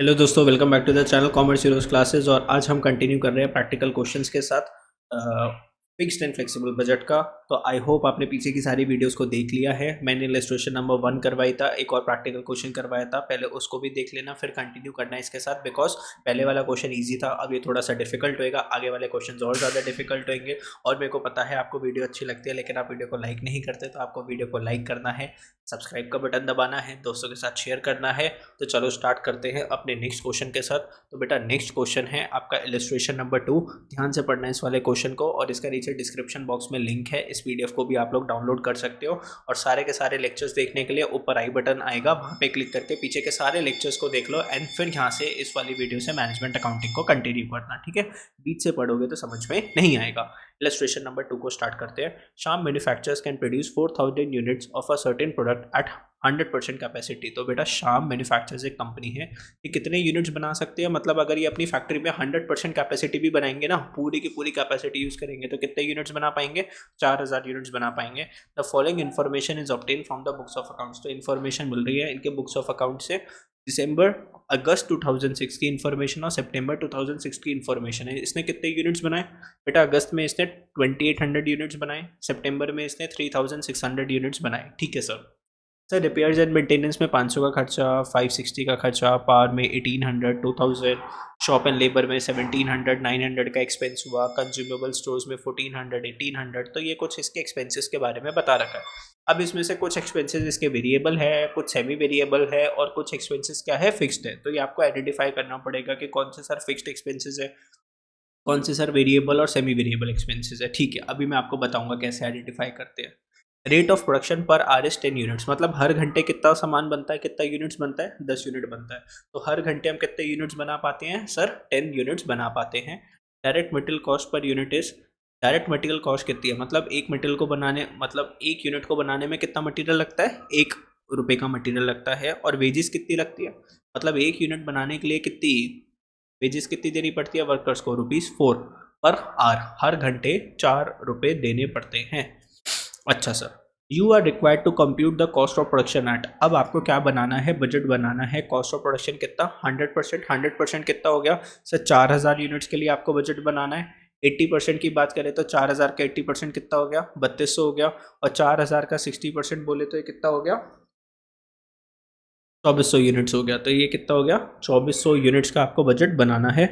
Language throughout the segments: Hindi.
हेलो दोस्तों, welcome back to the channel commerce heroes classes. और आज हम कंटिन्यू कर रहे हैं प्रैक्टिकल क्वेश्चंस के साथ फिक्स्ड एंड फ्लेक्सिबल बजट का। तो आई होप आपने पीछे की सारी वीडियोस को देख लिया है। मैंने इलस्ट्रेशन नंबर 1 करवाई था, एक और प्रैक्टिकल क्वेश्चन करवाया था, पहले उसको भी देख लेना, फिर कंटिन्यू करना है इसके साथ। बिकॉज पहले वाला क्वेश्चन ईजी था, अब ये थोड़ा सा डिफिकल्ट होएगा, आगे वाले क्वेश्चन और ज़्यादा डिफिकल्ट होंगे। और मेरे को पता है आपको वीडियो अच्छी लगती है, लेकिन आप वीडियो को लाइक नहीं करते, तो आपको वीडियो को लाइक करना है, सब्सक्राइब का बटन दबाना है, दोस्तों के साथ शेयर करना है। तो चलो स्टार्ट करते हैं अपने नेक्स्ट क्वेश्चन के साथ। तो बेटा नेक्स्ट क्वेश्चन है आपका इलस्ट्रेशन नंबर 2। ध्यान से पढ़ना है इस वाले क्वेश्चन को, और इसका नीचे डिस्क्रिप्शन बॉक्स में लिंक है, इस पीडीएफ को भी आप लोग डाउनलोड कर सकते हो। और सारे के सारे लेक्चर्स देखने के लिए ऊपर आई बटन आएगा, वहाँ पे क्लिक करके पीछे के सारे लेक्चर्स को देख लो, एंड फिर यहाँ से इस वाली वीडियो से मैनेजमेंट अकाउंटिंग को कंटिन्यू करना, ठीक है। बीच से पढ़ोगे तो समझ में नहीं आएगा। इलस्ट्रेशन नंबर 2 को स्टार्ट करते हैं। शाम manufacturers can produce 4000 units of a certain product at 100% capacity. तो बेटा शाम मैन्युफैक्चरर्स एक कंपनी है, ये कितने यूनिट्स बना सकते हैं, मतलब अगर ये अपनी फैक्ट्री में 100% कैपेसिटी भी बनाएंगे ना, पूरी की पूरी कैपेसिटी यूज करेंगे, तो कितने यूनिट्स बना पाएंगे? 4000 यूनिट्स बना पाएंगे। The following information is obtain from the books of accounts. तो इन्फॉर्मेशन मिल रही है इनके बुक्स ऑफ अकाउंट से। दिसंबर अगस्त 2006 की इन्फॉर्मेशन और सितंबर 2006 की इन्फॉर्मेशन है। इसने कितने यूनिट्स बनाए? बेटा अगस्त में इसने 2800 यूनिट्स बनाए, सितंबर में इसने 3600 यूनिट्स बनाए, ठीक है sir. Sir repairs and maintenance में 500 का खर्चा, 560 का खर्चा, पावर में 1800, 2000, शॉप एंड लेबर में 1700, 900 का एक्सपेंस हुआ, कंज्यूमेबल स्टोर्स में 1400, 1800। तो ये कुछ इसके एक्सपेंसेस के बारे में बता रखा है। अब इसमें से कुछ एक्सपेंसेस इसके वेरिएबल है, कुछ सेमी वेरिएबल है, और कुछ एक्सपेंसेस क्या है, फिक्स्ड है। तो ये आपको आइडेंटिफाई करना पड़ेगा कि कौन से सर फिक्स्ड एक्सपेंसेस है, कौन से सर वेरिएबल और सेमी वेरिएबल एक्सपेंसेस है, ठीक है। अभी मैं आपको बताऊंगा कैसे आइडेंटिफाई करते हैं। रेट ऑफ प्रोडक्शन पर आर एस 10 यूनिट्स, मतलब हर घंटे कितना सामान बनता है, कितना यूनिट्स बनता है, 10 यूनिट बनता है। तो हर घंटे हम कितने यूनिट्स बना पाते हैं सर? 10 यूनिट्स बना पाते हैं। Direct material cost per unit is, direct material cost कितनी है, मतलब एक मटेरियल को बनाने, मतलब एक यूनिट को बनाने में कितना मटेरियल लगता है? 1 रुपये का मटेरियल लगता है। और वेजेस कितनी लगती है, मतलब एक यूनिट बनाने के लिए कितनी वेजेस कितनी देनी पड़ती है वर्कर्स को? ₹4 पर आवर, हर घंटे 4 रुपये देने पड़ते हैं। अच्छा sir, you are required to compute the cost of production at. अब आपको क्या बनाना है? बजट बनाना है। कॉस्ट ऑफ प्रोडक्शन कितना? 100%। 100% कितना हो गया सर? 4000 यूनिट्स के लिए आपको बजट बनाना है। 80% की बात करें तो 4000 का 80% कितना हो गया? 3200 हो गया। और 4000 का 60% बोले तो ये कितना हो गया? 2400 यूनिट्स हो गया। तो ये कितना हो गया? 2400 यूनिट्स का आपको बजट बनाना है।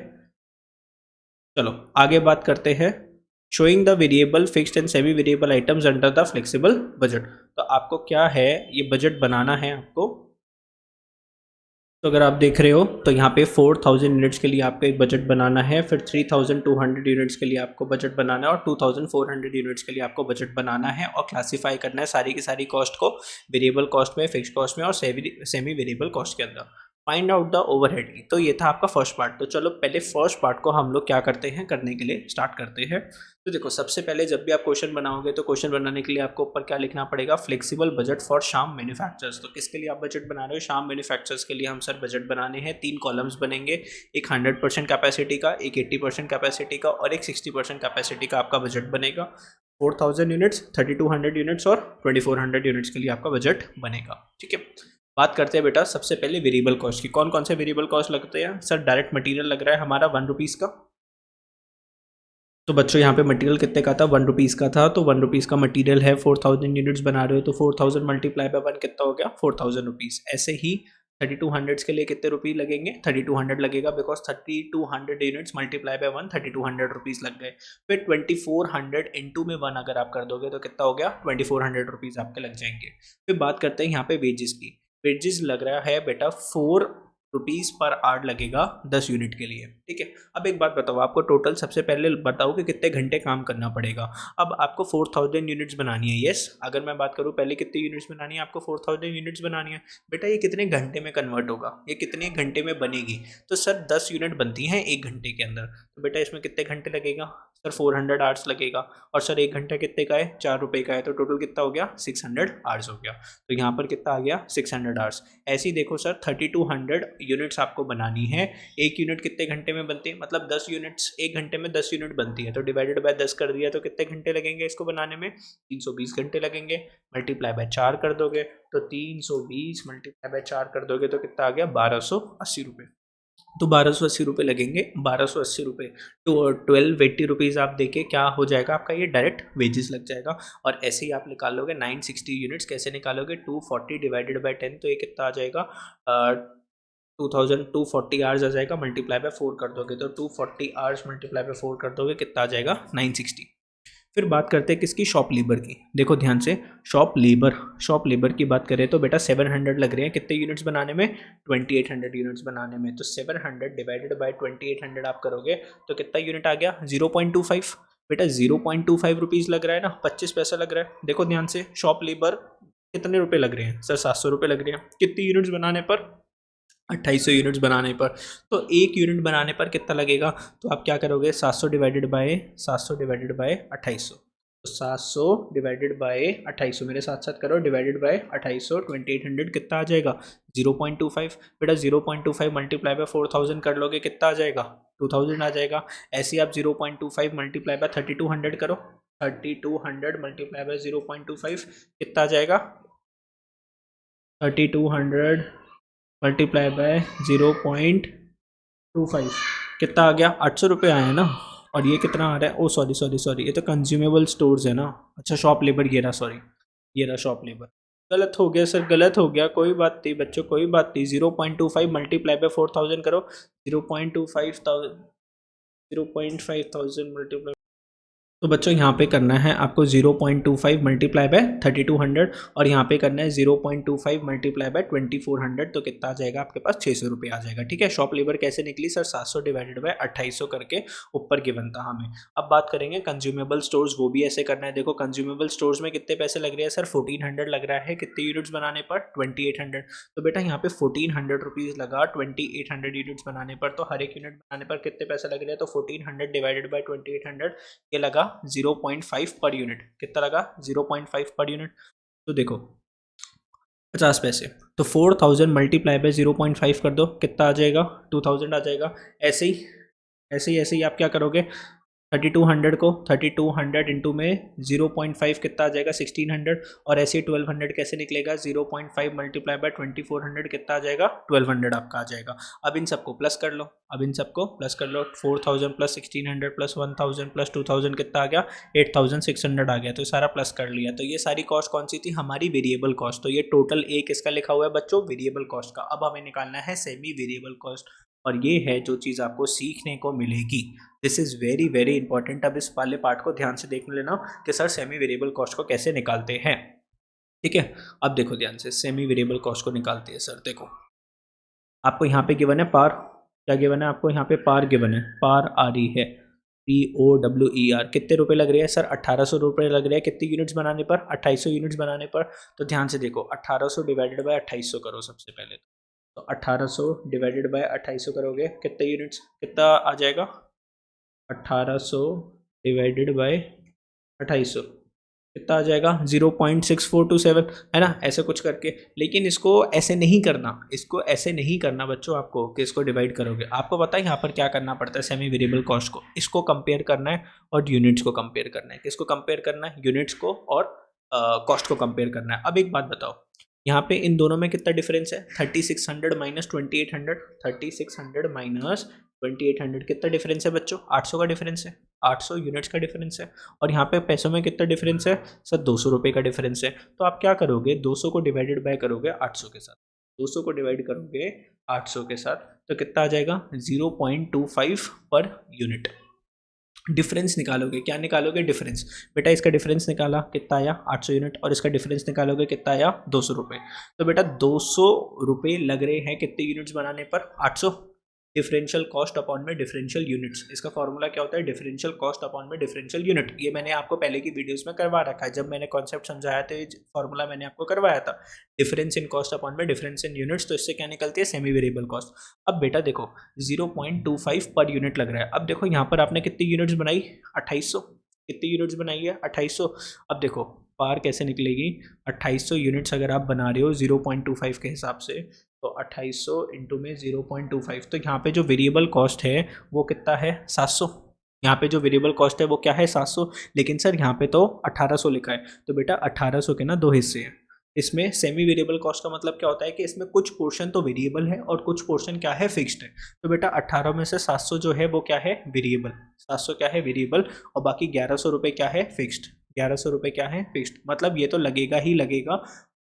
चलो आगे बात करते हैं। Showing the variable, fixed and semi variable items under the flexible budget. तो आपको क्या है, ये बजट बनाना है आपको। तो अगर आप देख रहे हो तो यहाँ पे 4000 यूनिट्स के लिए आपको एक बजट बनाना है, फिर 3200 यूनिट्स के लिए आपको बजट बनाना है, और 2400 यूनिट्स के लिए आपको बजट बनाना है। और क्लासीफाई करना है सारी की सारी कॉस्ट को वेरिएबल कॉस्ट में, फिक्स्ड कॉस्ट में, और सेमी वेरिएबल कॉस्ट के अंदर। Find out the overhead. तो ये था आपका फर्स्ट पार्ट। तो चलो पहले फर्स्ट पार्ट को हम लोग क्या करते हैं, करने के लिए स्टार्ट करते हैं। तो देखो सबसे पहले जब भी आप क्वेश्चन बनाओगे तो क्वेश्चन बनाने के लिए आपको ऊपर क्या लिखना पड़ेगा? फ्लेक्सिबल बजट फॉर शाम मैन्युफैक्चरर्स। तो किसके लिए आप बजट बना रहे हो? शाम मैन्युफैक्चरर्स के लिए हम सर बजट बनाने हैं। 3 कॉलम्स बनेंगे, एक 100% कैपेसिटी का, एक 80% कैपेसिटी का, और एक 60% कैपेसिटी का आपका बजट बनेगा। 4000 यूनिट्स, 3200 यूनिट्स और 2400 यूनिट्स के लिए आपका बजट बनेगा, ठीक है। बात करते हैं बेटा सबसे पहले वेरिएबल कॉस्ट की। कौन कौन से वेरिएबल कॉस्ट लगते हैं सर? डायरेक्ट मटेरियल लग रहा है हमारा 1 रुपीज़ का। तो बच्चों यहाँ पे मटेरियल कितने का था? 1 रुपीज़ का था। तो 1 रुपीज़ का मटेरियल है, 4000 यूनिट्स बना रहे हो, तो 4000 मल्टीप्लाई बाय 1 कितना हो गया? 4000 रुपीज़। ऐसे ही 3200 के लिए कितने रुपये लगेंगे? 3200 लगेगा, because 3200 units multiply by 1, 3200 rupees लग गए। फिर 2400 इंटू में 1 अगर आप कर दोगे तो कितना हो गया? 2400 रुपीज़ आपके लग जाएंगे। फिर बात करते हैं यहाँ पे वेजेस की। वेजेस लग रहा है बेटा 4 रुपीज़ पर आवर लगेगा 10 यूनिट के लिए, ठीक है। अब एक बात बताओ, आपको टोटल सबसे पहले बताओ कि कितने घंटे काम करना पड़ेगा। अब आपको 4000 यूनिट्स बनानी है, यस। अगर मैं बात करूँ पहले कितनी यूनिट्स बनानी है आपको? 4000 यूनिट्स बनानी है। बेटा ये कितने घंटे में कन्वर्ट होगा, ये कितने घंटे में बनेगी? तो सर 10 यूनिट बनती हैं 1 घंटे के अंदर। तो बेटा इसमें कितने घंटे लगेगा सर? 400 आवर्स लगेगा। और सर 1 घंटा कितने का है? 4 रुपये का है। तो टोटल कितना हो गया? 600 आवर्स हो गया। तो यहाँ पर कितना आ गया? 600 आवर्स। ऐसे ही देखो सर 3200 यूनिट्स आपको बनानी है। एक यूनिट कितने घंटे में बनती है, मतलब 10 यूनिट्स, 1 घंटे में 10 यूनिट बनती है। तो डिवाइडेड बाय 10 कर दिया, तो कितने घंटे लगेंगे इसको बनाने में? 320 घंटे लगेंगे। मल्टीप्लाई बाय 4 कर दोगे तो 320 मल्टीप्लाई बाय 4 कर दोगे तो कितना आ गया? 1280 रुपये। तो 1280 रुपये लगेंगे। 1280 रुपये तो 1280 रुपीज़ आप देके क्या हो जाएगा आपका, ये डायरेक्ट वेजेस लग जाएगा। और ऐसे ही आप निकालोगे 960 यूनिट्स। कैसे निकालोगे, 240 डिवाइडेड बाई 10, तो ये कितना आ जाएगा, 2240 आवर्स आ जाएगा। मल्टीप्लाई बाय 4 कर दोगे तो 240 आवर्स मल्टीप्लाई बाय 4 कर दोगे, कितना आ जाएगा, 960। फिर बात करते हैं किसकी, शॉप लेबर की। देखो ध्यान से, शॉप लेबर की बात करें तो बेटा 700 लग रहे हैं कितने यूनिट्स बनाने में, 2800 यूनिट्स बनाने में। तो 700 डिवाइडेड बाय 2800 आप करोगे तो कितना यूनिट आ गया, 0.25। बेटा 0.25 रुपीज़ लग रहा है ना, 25 पैसा लग रहा है। देखो ध्यान से, शॉप लेबर कितने रुपए लग रहे हैं सर, 700 रुपये लग रहे हैं। कितनी यूनिट्स बनाने पर, 2800 यूनिट्स बनाने पर। तो एक यूनिट बनाने पर कितना लगेगा, तो आप क्या करोगे, 700 डिवाइडेड बाय 2800। तो 700 डिवाइडेड बाय 2800, मेरे साथ साथ करो, डिवाइडेड बाय 2800, 2800 कितना आ जाएगा, 0.25। बेटा 0.25 मल्टीप्लाई बाय 4000 कर लोगे, कितना आ जाएगा, 2000 आ जाएगा। ऐसे ही आप 0.25 मल्टीप्लाई बाय 3200 करो, 3200 मल्टीप्लाई बाय 0.25 कितना आ जाएगा, 3200 मल्टीप्लाई बाय 0.25 कितना आ गया, 800 रुपये आया ना। और ये कितना आ रहा है, ओ सॉरी, ये तो कंज्यूमेबल स्टोर्स है ना। अच्छा शॉप लेबर ये रहा, सॉरी ये रहा शॉप लेबर। गलत हो गया सर, गलत हो गया, कोई बात नहीं बच्चों, कोई बात नहीं। 0.25 मल्टीप्लाई बाय 4000 करो, 0.5 मल्टीप्लाई। तो बच्चों यहाँ पे करना है आपको 0.25 मल्टीप्लाई बाय 3200 और यहाँ पे करना है 0.25 मल्टीप्लाई बाय 2400। तो कितना आ जाएगा आपके पास, 600 रुपये आ जाएगा। ठीक है, शॉप लेबर कैसे निकली सर, 700 डिवाइडेड बाय 2800 करके ऊपर गिवन था हमें। अब बात करेंगे कंज्यूमेबल स्टोर्स, वो भी ऐसे करना है। देखो कंज्यूमेबल स्टोर्स में कितने पैसे लग रहे हैं सर, 1400 लग रहा है कितने यूनिट्स बनाने पर, 2800। तो बेटा यहाँ पे 1400 रुपीज़ लगा 2800 यूनिट्स बनाने पर। तो हर एक यूनिट बनाने पर कितने पैसे लग रहे हैं, तो 1400 डिवाइडेड बाय 2800 ये लगा 0.5 पर यूनिट। कितना लगा, 0.5 पर यूनिट। तो देखो 50 पैसे, तो 4000 मल्टीप्लाई बाय 0.5 कर दो, कितना आ जाएगा, 2000 आ जाएगा। ऐसे ही आप क्या करोगे, 3200 को 3200 इंटू में 0.5 कितना आ जाएगा, 1600। और ऐसे ही 1200 कैसे निकलेगा, 0.5 मल्टीप्लाई बाय 2400 कितना आ जाएगा, 1200 आपका आ जाएगा। अब इन सबको प्लस कर लो, 4000 प्लस 1600 प्लस 1000 प्लस 2000 कितना आ गया, 8600 आ गया। तो सारा प्लस कर लिया। तो ये सारी कॉस्ट कौन सी थी, हमारी वेरिएबल कॉस्ट। तो ये टोटल एक इसका लिखा हुआ है बच्चों, वेरिएबल कॉस्ट का। अब हमें निकालना है सेमी वेरिएबल कॉस्ट, और ये है जो चीज़ आपको सीखने को मिलेगी। This is very very important. अब इस वाले पार्ट को ध्यान से देख लेना कि सर सेमी वेरिएबल कॉस्ट को कैसे निकालते हैं। ठीक है, अब देखो ध्यान से, सेमी वेरिएबल कॉस्ट को निकालते हैं सर। देखो आपको यहाँ पे गिवन है पार, क्या गिवन है आपको यहाँ पे, पार गिवन है, पार आ रही है, POWER। कितने रुपए लग रहे हैं सर, 1800 रुपये लग रहे हैं कितनी यूनिट्स बनाने पर, 2800 यूनिट्स बनाने पर। तो ध्यान से देखो, 1800 डिवाइडेड बाय 2800 करो सबसे पहले। तो 1800 डिवाइडेड बाय 2800 करोगे, कितने यूनिट्स, कितना आ जाएगा, 1800 डिवाइडेड बाय 2800 कितना आ जाएगा, 0.6427, है ना, ऐसे कुछ करके। लेकिन इसको ऐसे नहीं करना, इसको ऐसे नहीं करना बच्चों आपको, कि इसको डिवाइड करोगे। आपको पता है यहाँ पर क्या करना पड़ता है, सेमी वेरिएबल कॉस्ट को इसको कंपेयर करना है और यूनिट्स को कंपेयर करना है। किसको कंपेयर करना है, यूनिट्स को और कॉस्ट को कंपेयर करना है। अब एक बात बताओ, यहाँ पे इन दोनों में कितना डिफरेंस है, 3600 माइनस 2800, 3600 माइनस 2800 कितना डिफरेंस है बच्चों, 800 का डिफरेंस है, 800 यूनिट्स का डिफरेंस है। और यहाँ पे पैसों में कितना डिफरेंस है सर, 200 रुपये का डिफरेंस है। तो आप क्या करोगे, 200 को डिवाइडेड बाय करोगे 800 के साथ, 200 को डिवाइड करोगे 800 के साथ, तो कितना आ जाएगा, 0.25 पर यूनिट। डिफरेंस निकालोगे, क्या निकालोगे, डिफरेंस। बेटा इसका डिफरेंस निकाला, कितना आया, 800 यूनिट, और इसका डिफरेंस निकालोगे, कितना आया, 200 रुपये। तो बेटा 200 रुपये लग रहे हैं कितने यूनिट्स बनाने पर, 800। डिफरेंशियल कॉस्ट अपॉन में डिफरेंशियल यूनिट्स, इसका फॉर्मूला क्या होता है, डिफरेंशियल कॉस्ट अपॉन में डिफरेंशियल यूनिट। ये मैंने आपको पहले की वीडियोस में करवा रखा है, जब मैंने कॉन्सेप्ट समझाया तो ये फॉर्मूला मैंने आपको करवाया था, डिफरेंस इन कॉस्ट अपॉन में डिफरेंस इन यूनिट्स। तो इससे क्या निकलती है, सेमी वेरिएबल कॉस्ट। अब बेटा देखो 0.25 पर यूनिट लग रहा है। अब देखो यहाँ पर आपने कितनी यूनिट्स बनाई, 2800, कितनी यूनिट्स बनाई है, 2800। अब देखो पार कैसे निकलेगी, 2800 यूनिट्स अगर आप बना रहे हो 0.25 के हिसाब से, तो 2800 इंटू में 0.25, तो यहाँ पे जो वेरिएबल कॉस्ट है वो कितना है, 700। यहाँ पे जो वेरिएबल कॉस्ट है वो क्या है, 700। लेकिन सर यहाँ पे तो 1800 लिखा है। तो बेटा 1800 के ना दो हिस्से हैं, इसमें सेमी वेरिएबल कॉस्ट का मतलब क्या होता है कि इसमें कुछ पोर्शन तो वेरिएबल है और कुछ पोर्शन क्या है, फिक्स्ड है। तो बेटा 18 में से 700 जो है वो क्या है, वेरिएबल। 700 क्या है, वेरिएबल, और बाकी 1100 रुपये क्या है, फिक्स्ड। 1100 रुपये क्या है, फिक्स्ड। मतलब ये तो लगेगा ही लगेगा,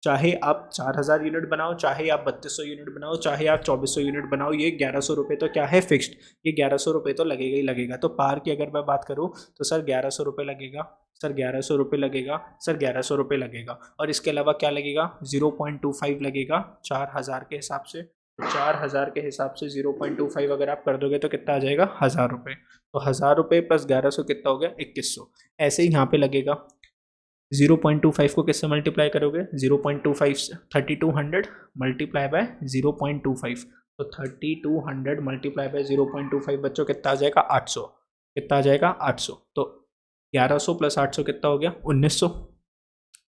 चाहे आप 4000 यूनिट बनाओ, चाहे आप 3200 यूनिट बनाओ, चाहे आप 2400 यूनिट बनाओ, ये 1100 रुपये तो क्या है, फिक्स्ड। ये 1100 रुपये तो लगेगा ही लगेगा। तो पार की अगर मैं बात करूँ तो सर 1100 रुपये लगेगा, सर 1100 रुपये लगेगा, सर 1100 रुपये लगेगा, और इसके अलावा क्या लगेगा, 0.25 लगेगा 4000 के हिसाब से। तो 4000 के हिसाब से 0.25 अगर आप कर दोगे तो कितना आ जाएगा, 1000 रुपये। तो 1000 रुपये प्लस 1100 कितना हो गया, 2100। ऐसे ही यहाँ पे लगेगा 0.25 को किससे मल्टीप्लाई करोगे, 0.25 से 3200 मल्टीप्लाई बाय 0.25, तो 3200 मल्टीप्लाई बाय 0.25 बच्चों कितना आ जाएगा, 800। कितना आ जाएगा, 800। तो 1100 प्लस 800 कितना हो गया, 1900।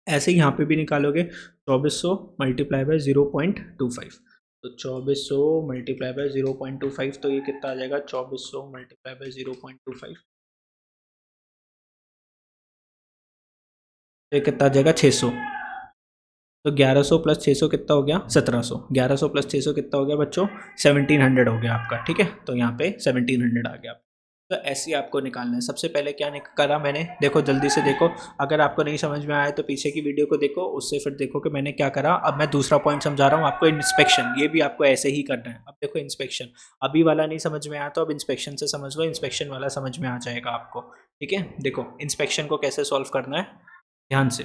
ऐसे ही यहाँ पे भी निकालोगे 2400 मल्टीप्लाई बाय 0.25, तो 2400 मल्टीप्लाई बाय 0.25, तो ये कितना आ जाएगा, 2400 मल्टीप्लाई बाय 0.25, तो ये कितना आ जाएगा, 600। तो 1100 प्लस 600 कितना हो गया, 1700। 1100 प्लस 600 कितना हो गया बच्चों, 1700 हो गया आपका, ठीक है। तो यहाँ पे 1700 आ गया। तो ऐसे ही आपको निकालना है। सबसे पहले क्या करा मैंने, देखो जल्दी से देखो, अगर आपको नहीं समझ में आया तो पीछे की वीडियो को देखो, उससे फिर देखो कि मैंने क्या करा। अब मैं दूसरा पॉइंट समझा रहा हूँ आपको, इंस्पेक्शन। ये भी आपको ऐसे ही करना है। अब देखो इंस्पेक्शन, अभी वाला नहीं समझ में आया तो अब इंस्पेक्शन से समझ लो, इंस्पेक्शन वाला समझ में आ जाएगा आपको, ठीक है। देखो इंस्पेक्शन को कैसे सॉल्व करना है, ध्यान से।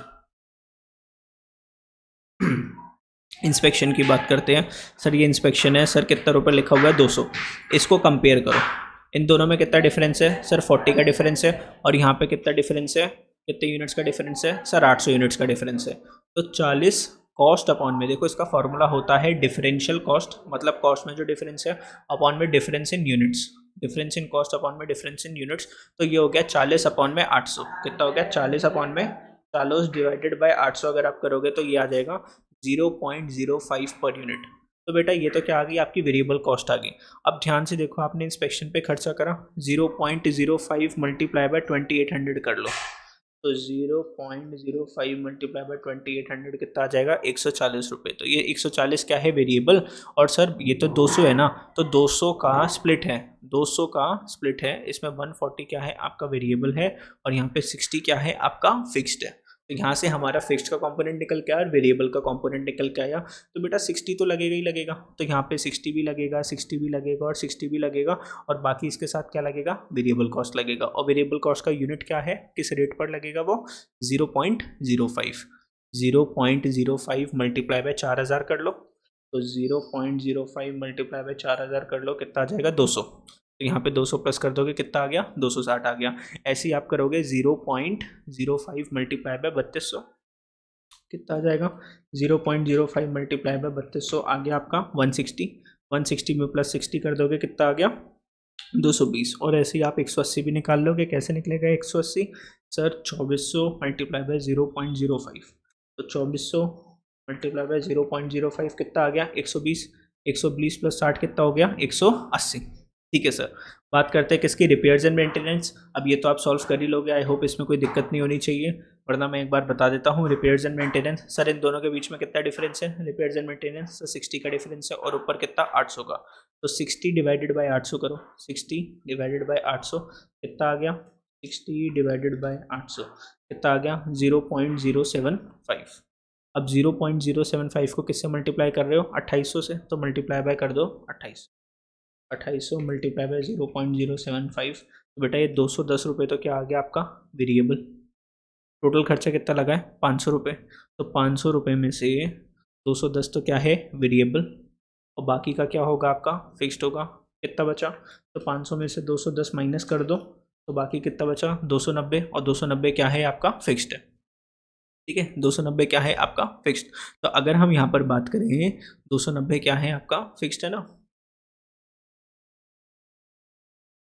इंस्पेक्शन की बात करते हैं। सर ये इंस्पेक्शन है, सर कितना रुपये लिखा हुआ है, 200। इसको कंपेयर करो, इन दोनों में कितना डिफरेंस है, सर 40 का डिफरेंस है। और यहाँ पे कितना डिफरेंस है, कितने यूनिट्स का डिफरेंस है, सर 800 यूनिट्स का डिफरेंस है। तो 40 कॉस्ट अपॉन में, देखो इसका फॉर्मूला होता है डिफरेंशियल कॉस्ट, मतलब कॉस्ट में जो डिफरेंस है अपॉन में difference in units, difference in cost upon में डिफरेंस इन यूनिट्स। तो ये हो गया 40 अपॉन में 800, कितना हो गया, 40 अपॉन में 40 डिवाइडेड बाय 800 अगर आप करोगे तो ये आ जाएगा 0.05 पर यूनिट। तो बेटा ये तो क्या आ गई, आपकी वेरिएबल कॉस्ट आ गई। अब ध्यान से देखो, आपने इंस्पेक्शन पे खर्चा करा, 0.05 मल्टीप्लाई बाय 2800 कर लो, तो 0.05 मल्टीप्लाई बाय 2800 कितना आ जाएगा, 140 रुपये। तो ये 140 क्या है, वेरिएबल। और सर ये तो 200 है ना, तो 200 का स्प्लिट है, 200 का स्प्लिट है, इसमें 140 क्या है आपका वेरिएबल है, और यहाँ पे 60 क्या है आपका फिक्स्ड है। तो यहाँ से हमारा फिक्स्ड का कंपोनेंट निकल के आया और वेरिएबल का कंपोनेंट निकल के आया। तो बेटा 60 तो लगेगा ही लगेगा, तो यहाँ पे 60 भी लगेगा, 60 भी लगेगा और 60 भी लगेगा, और बाकी इसके साथ क्या लगेगा, वेरिएबल कॉस्ट लगेगा। और वेरिएबल कॉस्ट का यूनिट क्या है, किस रेट पर लगेगा वो, 0.05। 0.05 मल्टीप्लाई बाय 4000 कर लो, तो 0.05 मल्टीप्लाई बाय 4000 कर लो, कितना आ जाएगा, 200। तो यहाँ पे 200 प्लस कर दोगे, कितना आ गया, 260 आ गया। ऐसे ही आप करोगे 0.05 मल्टीप्लाई बाय 3200, कितना आ जाएगा, 0.05 मल्टीप्लाई बाय 3200 आ गया आपका 160। 160 में प्लस 60 कर दोगे, कितना आ गया, 220। और ऐसे ही आप 180 भी निकाल लोगे, कैसे निकलेगा 180, सर 2400 मल्टीप्लाई बाय 0.05, तो 2400 मल्टीप्लाई बाय 0.05 कितना आ गया, 120। 120 प्लस 60 कितना हो गया, 180। ठीक है सर, बात करते हैं किसकी, रिपेयर्स एंड मेंटेनेंस। अब ये तो आप सॉल्व कर ही लोगे, आई होप इसमें कोई दिक्कत नहीं होनी चाहिए, वरना मैं एक बार बता देता हूँ। रिपेयर्स एंड मेंटेनेंस, सर इन दोनों के बीच में कितना डिफरेंस है, रिपेयर्स एंड मेंटेनेंस, सर 60 का डिफरेंस है, और ऊपर कितना, 800 का। तो 60 डिवाइडेड बाय 800 करो, 60 डिवाइडेड बाय 800 कितना आ गया, 60 डिवाइडेड बाय 800 कितना आ गया, 0.075। अब 0.075 को किससे मल्टीप्लाई कर रहे हो, 2800 से, तो मल्टीप्लाई बाय कर दो 2800 मल्टीप्लाई बाय 0.075। तो बेटा ये 210 रुपये तो क्या आ गया आपका, वेरिएबल। टोटल खर्चा कितना लगा है, 500 रुपये। तो 500 रुपये में से 210 तो क्या है, वेरिएबल, और बाकी का क्या होगा आपका, फिक्स्ड होगा। कितना बचा, तो 500 में से 210 माइनस कर दो, तो बाकी कितना बचा, 290, और 290 क्या है आपका, फिक्स्ड है। ठीक है, 290 क्या है आपका, फिक्स्ड। तो अगर हम यहाँ पर बात करें, 290 क्या है आपका, फिक्स्ड है ना।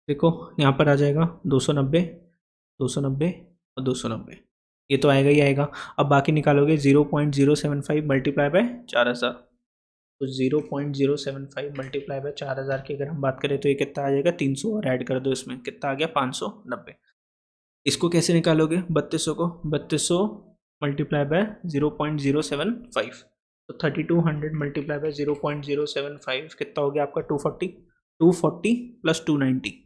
देखो यहाँ पर आ जाएगा 290, 290 और 290, ये तो आएगा ही आएगा। अब बाकी निकालोगे 0.075 मल्टीप्लाई बाय 4000, तो 0.075 मल्टीप्लाई बाय 4000 की अगर हम बात करें तो ये कितना आ जाएगा, 300 और ऐड कर दो इसमें, कितना आ गया, 590। इसको कैसे निकालोगे, 3200 को, 3200 मल्टीप्लाई बाय 0.075, तो 3200 मल्टीप्लाई बाय 0.075 कितना हो गया आपका 240, 240 प्लस 290,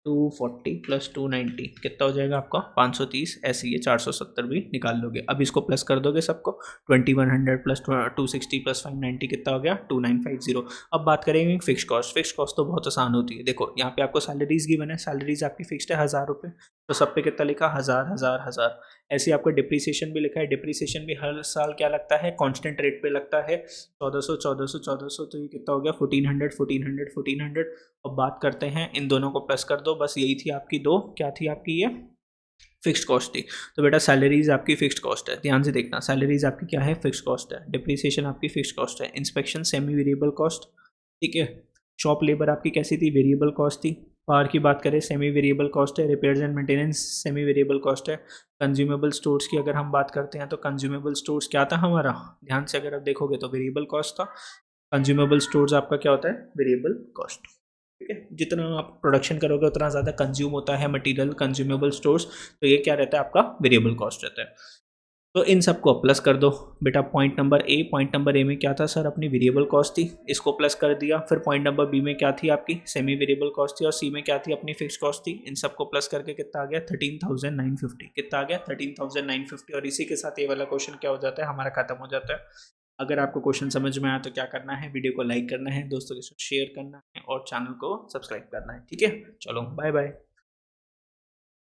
240 प्लस 290 कितना हो जाएगा आपका 530, ऐसे ये 470 भी निकाल लोगे। अब इसको प्लस कर दोगे सबको, 2100 प्लस 260 प्लस 590 कितना हो गया 2950। अब बात करेंगे फिक्स कॉस्ट। फिक्स कॉस्ट तो बहुत आसान होती है, देखो यहाँ पे आपको सैलरीज गिवन है, सैलरीज आपकी फिक्स्ड है 1000 रुपये, तो सब पे कितना लिखा 1000 1000 1000। ऐसे आपका डिप्रीसिएशन भी लिखा है, डिप्रीसिएशन भी हर साल क्या लगता है कांस्टेंट रेट पे लगता है 1400 1400 1400, तो ये कितना हो गया 1400 1400 1400। अब बात करते हैं इन दोनों को प्लस कर दो, बस यही थी आपकी दो, क्या थी आपकी ये फिक्स्ड कॉस्ट थी। तो बेटा सैलरीज आपकी फिक्स्ड कॉस्ट है, ध्यान से देखना, सैलरीज आपकी क्या है फिक्स्ड कॉस्ट है, डिप्रीसिएशन आपकी फिक्स्ड कॉस्ट है, इंस्पेक्शन सेमी वेरिएबल कॉस्ट, ठीक है, शॉप लेबर आपकी कैसी थी वेरिएबल कॉस्ट थी, पावर की बात करें सेमी वेरिएबल कॉस्ट है, repairs and maintenance semi variable cost है, कंज्यूमेबल स्टोर्स की अगर हम बात करते हैं तो कंज्यूमेबल स्टोर्स क्या था हमारा, ध्यान से अगर आप देखोगे तो वेरिएबल कॉस्ट था, कंज्यूमेबल स्टोर्स आपका क्या होता है वेरिएबल कॉस्ट, ठीक है। जितना आप प्रोडक्शन करोगे उतना ज़्यादा कंज्यूम होता है मटेरियल, कंज्यूमेबल स्टोर्स, तो ये क्या रहता है आपका वेरिएबल कॉस्ट रहता है। तो इन सबको प्लस कर दो बेटा, पॉइंट नंबर ए में क्या था सर अपनी वेरिएबल कॉस्ट थी, इसको प्लस कर दिया, फिर पॉइंट नंबर बी में क्या थी आपकी सेमी वेरिएबल कॉस्ट थी, और सी में क्या थी अपनी फिक्स कॉस्ट थी, इन सबको प्लस करके कितना आ गया 13,950, कितना आ गया 13,950। और इसी के साथ ये वाला क्वेश्चन क्या हो जाता है हमारा खत्म हो जाता है। अगर आपको क्वेश्चन समझ में आया तो क्या करना है, वीडियो को लाइक करना है, दोस्तों के साथ शेयर करना है और चैनल को सब्सक्राइब करना है, ठीक है। चलो बाय बाय।